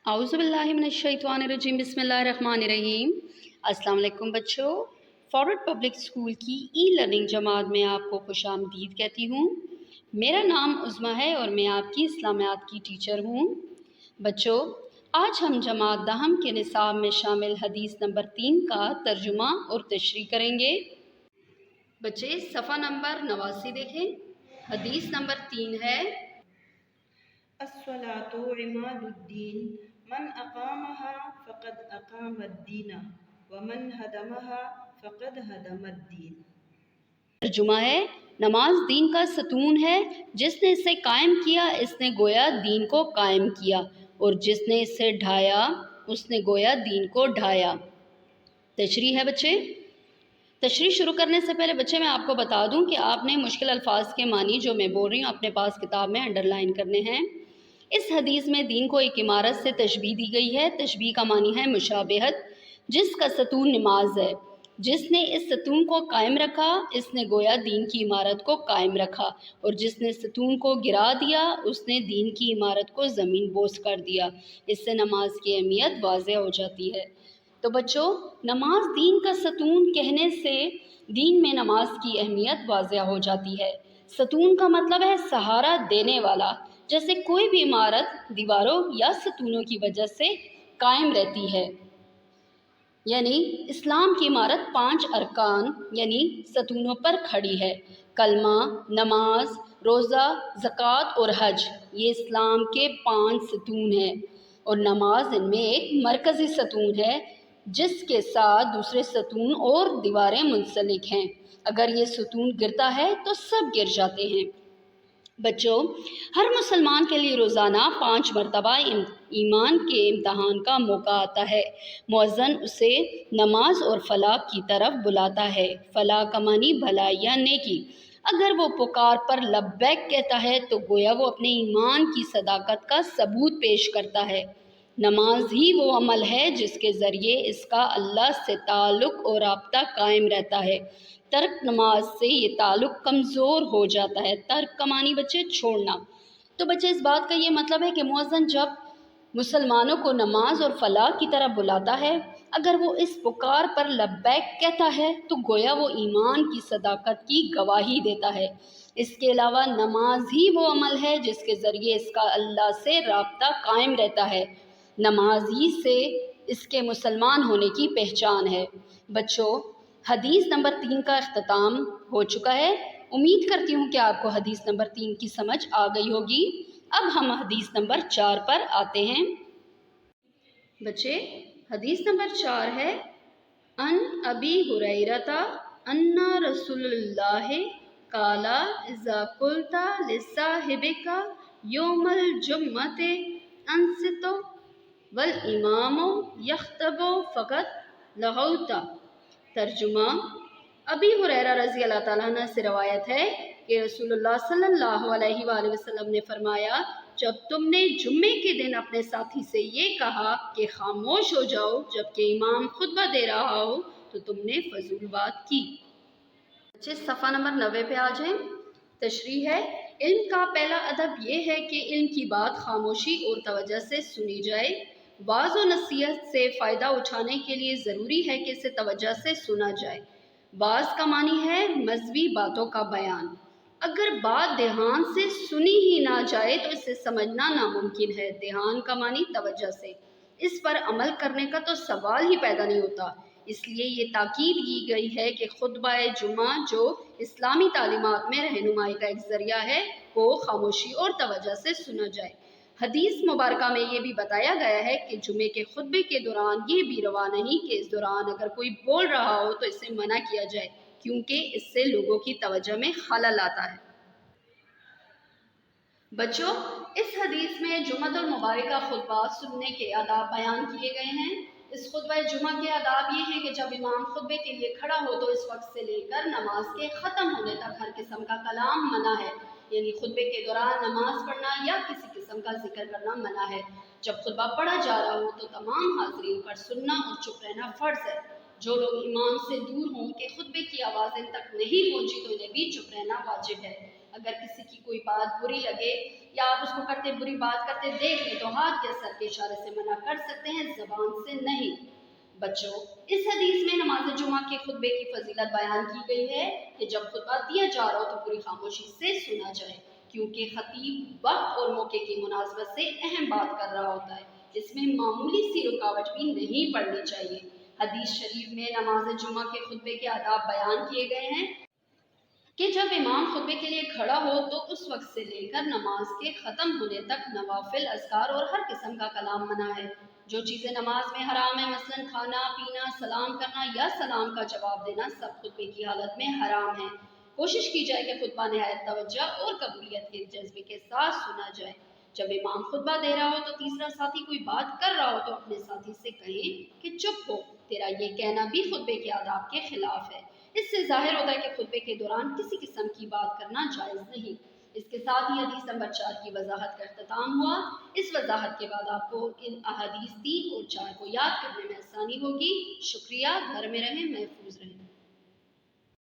औज़ुबिल्लाहिमिनश्शैतानिर्रजीम बिस्मिल्लाहिर्रहमानिर्रहीम। अस्सलाम वालेकुम बच्चों, फॉरवर्ड पब्लिक स्कूल की ई लर्निंग जमात में आपको खुशामदीद कहती हूँ। मेरा नाम उज़्मा है और मैं आपकी इस्लामियात की टीचर हूँ। बच्चों, आज हम जमात दहम के निसाब में शामिल हदीस नंबर 3 का तर्जुमा और तशरीह करेंगे। बच्चे सफ़ा नंबर 89 देखें। हदीस नंबर 3 है, अस्सलातु इमादुद्दीन मन अक़ामहा फ़क़द अक़ामद्दीन व मन हदमहा फ़क़द हदमद्दीन। तर्जुमा है, नमाज दीन का सतून है, जिसने इसे कायम किया इसने गोया दीन को कायम किया, और जिसने इसे ढाया उसने गोया दीन को ढाया। तशरीह है बच्चे। तशरीह शुरू करने से पहले बच्चे मैं आपको बता दूं कि आपने मुश्किल अल्फाज के मानी जो मैं बोल रही हूँ अपने पास किताब में अंडरलाइन करने हैं। इस हदीस में दीन को एक इमारत से तशबीह दी गई है। तशबीह का मानी है मुशाबहत, जिसका सतून नमाज है। जिसने इस सतून को कायम रखा इसने गोया दीन की इमारत को कायम रखा, और जिसने सतून को गिरा दिया उसने दीन की इमारत को ज़मीन बोस कर दिया। इससे नमाज की अहमियत वाज़ेह हो जाती है। तो बच्चों, नमाज दीन का सतून कहने से दीन में नमाज की अहमियत वाज़ेह हो जाती है। सतून का मतलब है सहारा देने वाला। जैसे कोई भी इमारत दीवारों या सतूनों की वजह से कायम रहती है, यानी इस्लाम की इमारत 5 अरकान यानी सतूनों पर खड़ी है। कलमा, नमाज, रोज़ा, ज़कात और हज, ये इस्लाम के 5 सतून हैं, और नमाज इनमें एक मरकज़ी सतून है जिसके साथ दूसरे सतून और दीवारें मुंसलिक हैं। अगर ये सतून गिरता है तो सब गिर जाते हैं। बच्चों, हर मुसलमान के लिए रोज़ाना 5 मरतबा ईमान के इम्तहान का मौका आता है। मुअज़्ज़न उसे नमाज और फलाह की तरफ बुलाता है। फलाह का मानी भलाई या नेकी। अगर वो पुकार पर लब्बैक कहता है तो गोया वो अपने ईमान की सदाकत का सबूत पेश करता है। नमाज ही वो अमल है जिसके ज़रिए इसका अल्लाह से ताल्लुक़ और राब्ता कायम रहता है। तर्क नमाज से ये ताल्लुक़ कमज़ोर हो जाता है। तर्क का मानी बच्चे छोड़ना। तो बच्चे इस बात का ये मतलब है कि मुअज़्ज़न जब मुसलमानों को नमाज और फलाह की तरफ बुलाता है, अगर वो इस पुकार पर लब्बैक कहता है तो गोया वो ईमान की सदाकत की गवाही देता है। इसके अलावा नमाज ही वो अमल है जिसके ज़रिए इसका अल्लाह से राब्ता कायम रहता है। नमाज ही से इसके मुसलमान होने की पहचान है। बच्चों, हदीस नंबर 3 का अख्ताम हो चुका है। उम्मीद करती हूँ कि आपको हदीस नंबर 3 की समझ आ गई होगी। अब हम हदीस नंबर 4 पर आते हैं। बच्चे, हदीस नंबर 4 है, अन अबी हुरैरता अन्ना रसूलुल्लाह काला इज़ा कुल्ता लिसाहिबिका यौमल जुम्मते अंसितो वल इमामो यख्तबो फ़क़त लहौता। तर्जुमा, अबी हुरैरा रज़ी अल्लाह ताला अन्हु से रवायत है कि रसूलुल्लाह सल्लल्लाहु अलैहि वसल्लम ने फरमाया, जब तुमने जुम्मे के दिन अपने साथी से ये कहा कि खामोश हो जाओ जबकि इमाम खुतबा दे रहा हो तो तुमने फजूल बात की। बच्चे सफ़ा नंबर 90 पे आ जाएं। तशरीह है, इल्म का पहला अदब ये है कि इल्म की बात खामोशी और तवज्जो से सुनी जाए। वाज़ और नसीहत से फ़ायदा उठाने के लिए ज़रूरी है कि इसे तवज्जो से सुना जाए। वाज़ का मानी है मज़हबी बातों का बयान। अगर बात ध्यान से सुनी ही ना जाए तो इसे समझना नामुमकिन है। ध्यान का मानी तवज्जो से, इस पर अमल करने का तो सवाल ही पैदा नहीं होता। इसलिए ये ताकीद की गई है कि खुतबा जुमा जो इस्लामी तालीमात में रहनुमाई का एक ज़रिया है वो खामोशी और तवज्जो से सुना जाए। हदीस मुबारका में ये भी बताया गया है कि जुमे के खुतबे के दौरान ये भी रवा नहीं कि इस दौरान अगर कोई बोल रहा हो तो इसे मना किया जाए, क्योंकि इससे लोगों की तवज्जो में खलल आता है। बच्चों, इस हदीस में जुम्मतुल मुबारक का खुतबा सुनने के आदाब बयान किए गए हैं। इस खुतबा जुमा के आदाब ये हैं कि जब इमाम खुतबे के लिए खड़ा हो तो इस वक्त से लेकर नमाज के ख़त्म होने तक हर किस्म का कलाम मना है, यानी खुतबे के दौरान नमाज पढ़ना या किसी किस्म का जिक्र करना मना है। जब खुतबा पढ़ा जा रहा हो तो तमाम हाज़रीन पर सुनना और चुप रहना फ़र्ज़ है। जो लोग इमाम से दूर हों कि खुतबे की आवाज़ इन तक नहीं पहुँची तो इन्हें भी चुप रहना वाजिब है। اگر کسی کی کوئی بات بری لگے یا آپ اس کو کرتے بری بات کرتے دیکھ لیں تو ہاتھ یا سر کے اشارے سے منع کر سکتے ہیں، زبان سے نہیں۔ بچوں، اس حدیث میں نماز جمعہ کے خطبے کی فضیلت بیان کی گئی ہے کہ جب خطبہ دیا جا رہا ہو تو پوری خاموشی سے سنا جائے، کیونکہ خطیب وقت اور موقع کی مناسبت سے اہم بات کر رہا ہوتا ہے، اس میں معمولی سی رکاوٹ بھی نہیں پڑنی چاہیے۔ حدیث شریف میں نماز جمعہ کے خطبے کے آداب بیان کیے گئے ہیں کہ جب امام خطبے کے لیے کھڑا ہو تو اس وقت سے لے کر نماز کے ختم ہونے تک نوافل، اذکار اور ہر قسم کا کلام منع ہے۔ جو چیزیں نماز میں حرام ہیں، مثلاً کھانا پینا، سلام کرنا یا سلام کا جواب دینا، سب خطبے کی حالت میں حرام ہے۔ کوشش کی جائے کہ خطبہ نہایت توجہ اور قبولیت کے جذبے کے ساتھ سنا جائے۔ جب امام خطبہ دے رہا ہو تو تیسرا ساتھی کوئی بات کر رہا ہو تو اپنے ساتھی سے کہیں کہ چپ ہو، تیرا یہ کہنا بھی خطبے کے آداب کے خلاف ہے۔ اس سے ظاہر ہوتا ہے کہ خطبے کے دوران کسی قسم کی بات کرنا جائز نہیں۔ اس کے ساتھ ہی حدیث نمبر 4 کی وضاحت کا اختتام ہوا۔ اس وضاحت کے بعد آپ کو ان احادیث 3 اور 4 کو یاد کرنے میں آسانی ہوگی۔ شکریہ، گھر میں رہیں، محفوظ رہیں۔